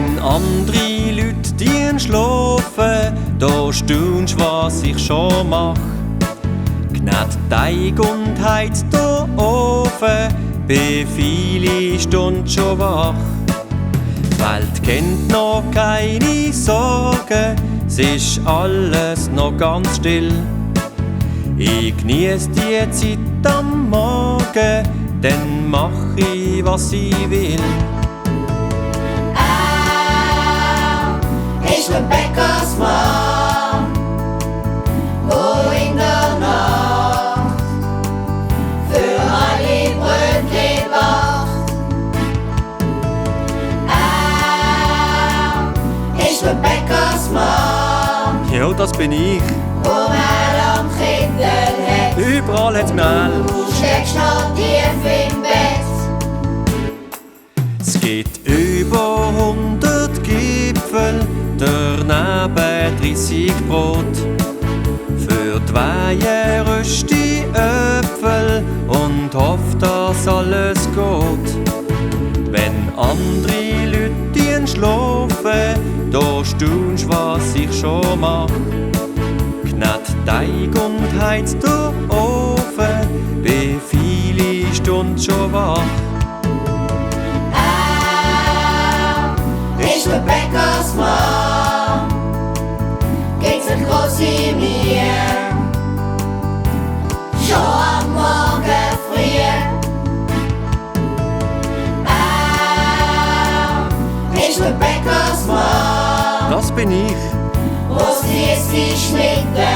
Wenn andere Leute die schlafen, da staunst, was ich schon mach. Gnad Teig und heizt der Ofen, bin viele Stunden schon wach. Die Welt kennt noch keine Sorgen, es ist alles noch ganz still. Ich genieß die Zeit am Morgen, dann mach ich, was ich will. Ich bin Bäckersmann, wo in der Nacht für alle Brötchen wacht. Ich bin Bäckersmann, Ja, das bin ich. wo Mehl am Kindel hat. Überall hat's Mehl. Du steckst noch tief im Bett. Es gibt über 100 Gipfel, daneben 30 Brot. Für die Weihe röst die Äpfel und hofft, dass alles geht. Wenn andere Leute schlafen, da staunst, was ich schon mach. Gnad Teig und heizt der Ofen, bin viele Stunden schon wach. Ich bin Bäckersmann, geht's nicht groß in mir. Schon am Morgen früh. Ich bin Bäckersmann, Das bin ich. wo siehst die Schnitte